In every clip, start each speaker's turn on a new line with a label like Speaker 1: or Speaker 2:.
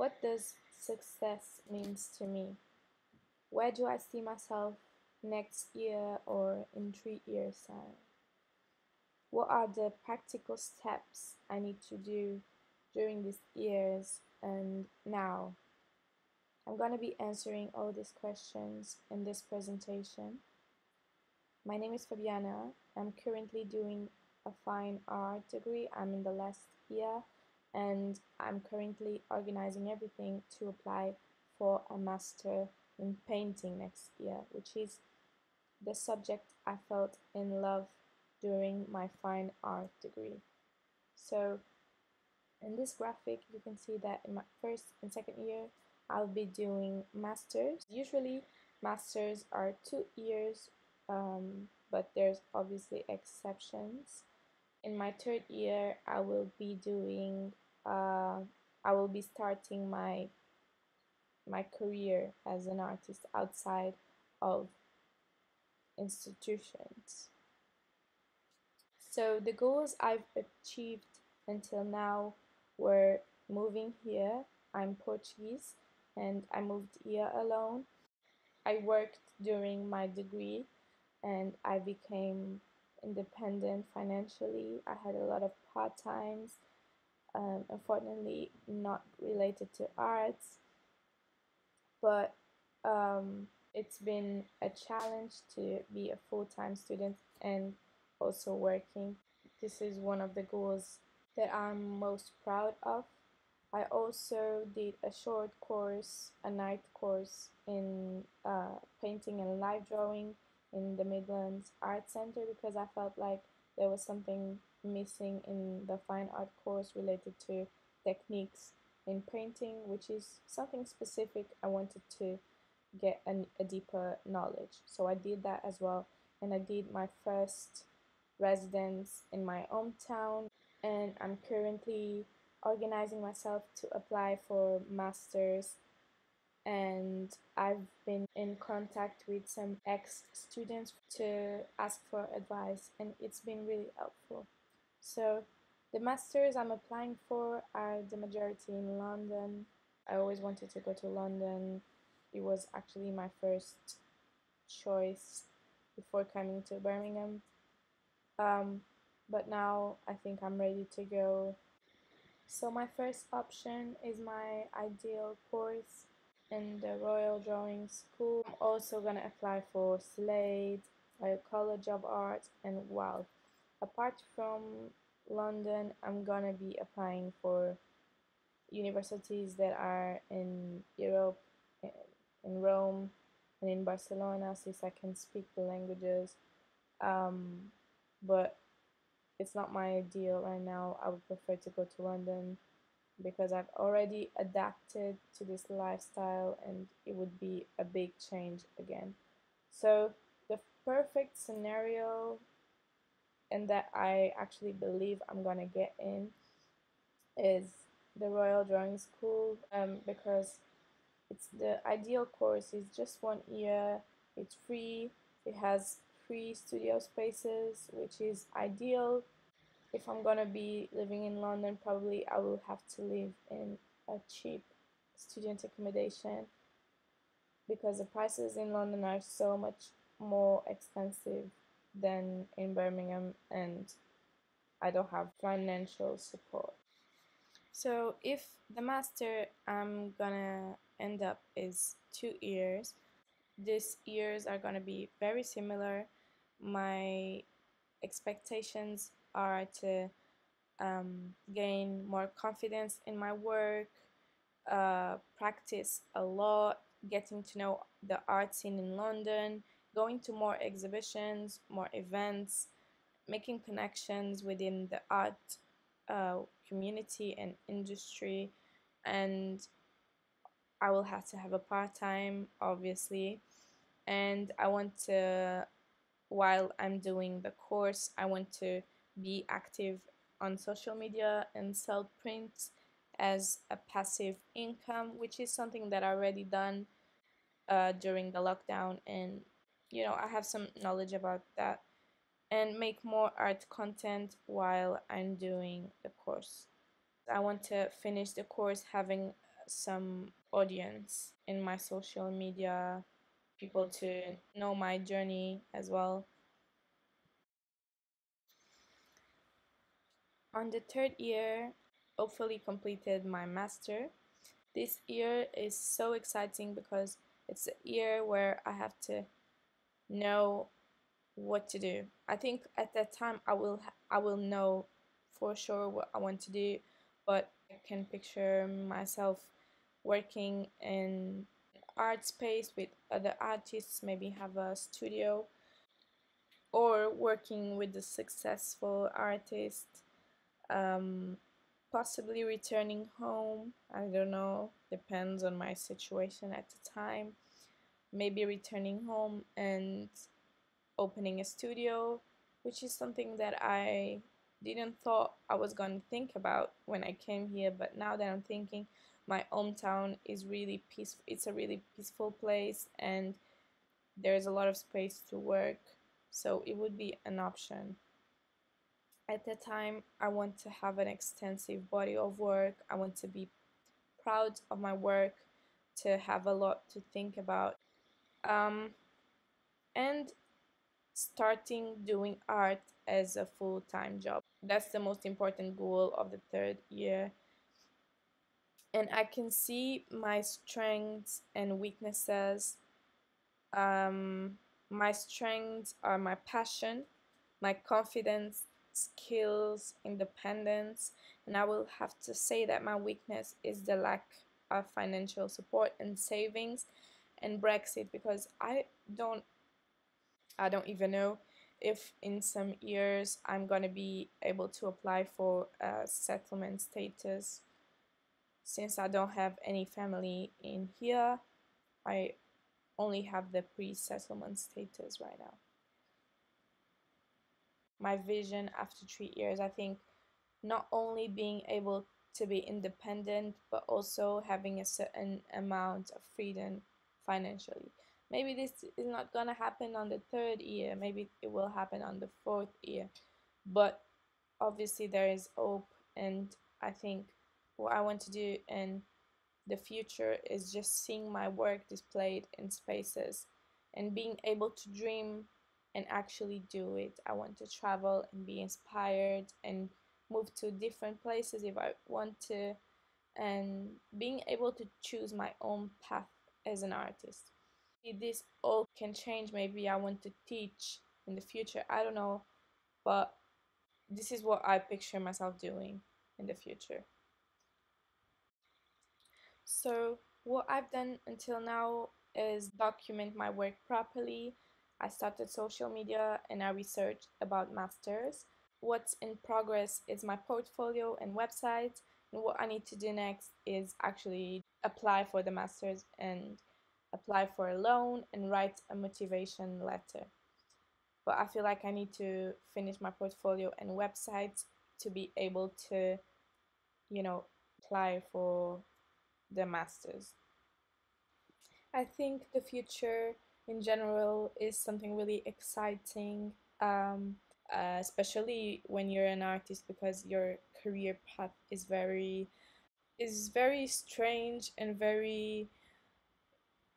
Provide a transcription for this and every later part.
Speaker 1: What does success means to me? Where do I see myself next year or in 3 years' time? What are the practical steps I need to do during these years and now? I'm going to be answering all these questions in this presentation. My name is Fabiana. I'm currently doing a fine art degree. I'm in the last year and I'm currently organizing everything to apply for a master in painting next year, which is the subject I felt in love during my fine art degree. So in this graphic you can see that in my first and second year I'll be doing masters. Usually masters are 2 years, but there's obviously exceptions. In my third year I will be doing I will be starting my career as an artist outside of institutions. So the goals I've achieved until now were moving here. I'm Portuguese and I moved here alone. I worked during my degree and I became independent financially. I had a lot of part-times, unfortunately not related to arts, but it's been a challenge to be a full-time student and also working. This is one of the goals that I'm most proud of. I also did a short course, a night course in painting and live drawing in the Midlands Art Center because I felt like there was something missing in the fine art course related to techniques in painting, which is something specific I wanted to get a deeper knowledge. So I did that as well, and I did my first residence in my hometown, and I'm currently organizing myself to apply for masters, and I've been in contact with some ex-students to ask for advice, and it's been really helpful. So the masters I'm applying for are the majority in London. I always wanted to go to London. It was actually my first choice before coming to Birmingham. But now I think I'm ready to go. So my first option is my ideal course in the Royal Drawing School. I'm also gonna apply for Slade, Royal College of Art, and WALD. Apart from London, I'm gonna be applying for universities that are in Europe, in Rome, and in Barcelona, since I can speak the languages. But it's not my ideal right now. I would prefer to go to London because I've already adapted to this lifestyle and it would be a big change again. So the perfect scenario, and that I actually believe I'm gonna get in, is the Royal Drawing School, because it's the ideal course. It's just 1 year, it's free, it has free studio spaces, which is ideal. If I'm gonna be living in London, probably I will have to live in a cheap student accommodation because the prices in London are so much more expensive than in Birmingham, and I don't have financial support. So if the master I'm gonna end up is 2 years, these years are gonna be very similar. My expectations are to gain more confidence in my work, practice a lot, getting to know the art scene in London, going to more exhibitions, more events, making connections within the art community and industry, and I will have to have a part-time, obviously, and I want to, while I'm doing the course, I want to be active on social media and sell prints as a passive income, which is something that I already done during the lockdown, and I have some knowledge about that, and make more art content while I'm doing the course. I want to finish the course having some audience in my social media, people to know my journey as well. On the third year, hopefully completed my master. This year is so exciting because it's a year where I have to know what to do. I think at that time I will know for sure what I want to do, but I can picture myself working in art space with other artists, maybe have a studio, or working with a successful artist, um, possibly returning home. I don't know, depends on my situation at the time. Maybe returning home and opening a studio, which is something that I didn't thought I was going to think about when I came here, but now that I'm thinking, my hometown is really peaceful. It's a really peaceful place, and there's a lot of space to work, so it would be an option. At that time, I want to have an extensive body of work. I want to be proud of my work, to have a lot to think about. Um, and starting doing art as a full-time job. That's the most important goal of the third year. And I can see my strengths and weaknesses. Um, my strengths are my passion, my confidence, skills, independence, and I will have to say that my weakness is the lack of financial support and savings and Brexit, because I don't even know if in some years I'm gonna be able to apply for a settlement status. Since I don't have any family in here, I only have the pre-settlement status right now. My vision after 3 years, I think not only being able to be independent, but also having a certain amount of freedom financially. Maybe this is not gonna happen on the third year, maybe it will happen on the fourth year, but obviously there is hope. And I think what I want to do in the future is just seeing my work displayed in spaces and being able to dream and actually do it. I want to travel and be inspired and move to different places if I want to, and being able to choose my own path as an artist. If this all can change, maybe I want to teach in the future, I don't know, but this is what I picture myself doing in the future. So what I've done until now is document my work properly. I started social media and I researched about masters. What's in progress is my portfolio and website, and what I need to do next is actually apply for the masters and apply for a loan and write a motivation letter. But I feel like I need to finish my portfolio and website to be able to, you know, apply for the masters. I think the future in general is something really exciting, um, especially when you're an artist, because your career path is very strange and very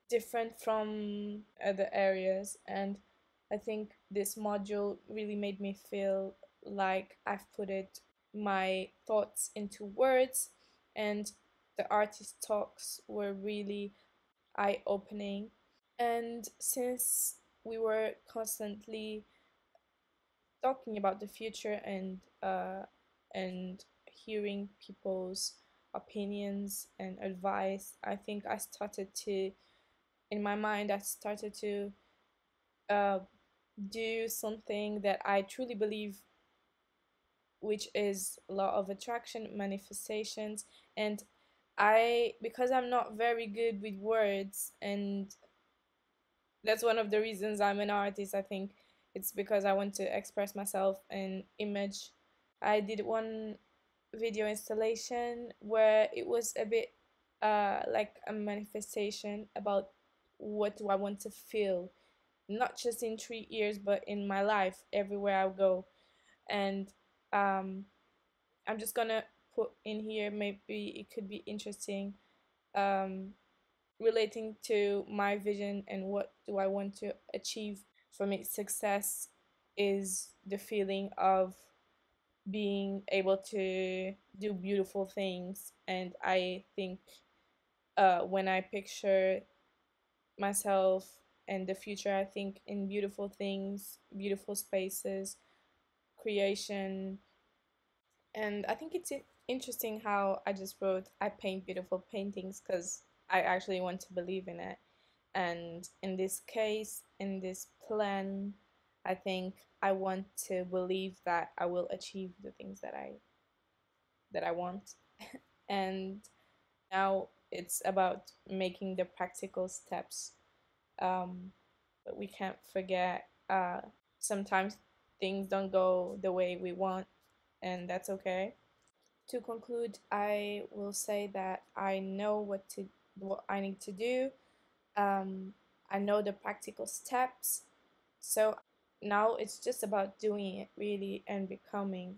Speaker 1: different from other areas. And I think this module really made me feel like I've put it my thoughts into words, and the artist talks were really eye-opening. And since we were constantly talking about the future and hearing people's opinions and advice, I think I started to, in my mind, I started to uh, do something that I truly believe, which is law of attraction, manifestations. And because I'm not very good with words, and that's one of the reasons I'm an artist. I think it's because I want to express myself in image. I did one video installation where it was a bit like a manifestation about what do I want to feel, not just in 3 years, but in my life, everywhere I go. And um, I'm just gonna put in here, maybe it could be interesting. um, relating to my vision and what do I want to achieve. For me, success is the feeling of being able to do beautiful things. And I think when I picture myself and the future, I think in beautiful things, beautiful spaces, creation. And I think it's interesting how I just wrote I paint beautiful paintings because I actually want to believe in it. And in this case, in this plan, I think I want to believe that I will achieve the things that I want. And now it's about making the practical steps. But we can't forget, sometimes things don't go the way we want, and that's okay. To conclude, I will say that I know what I need to do. Um, I know the practical steps. So now it's just about doing it really and becoming.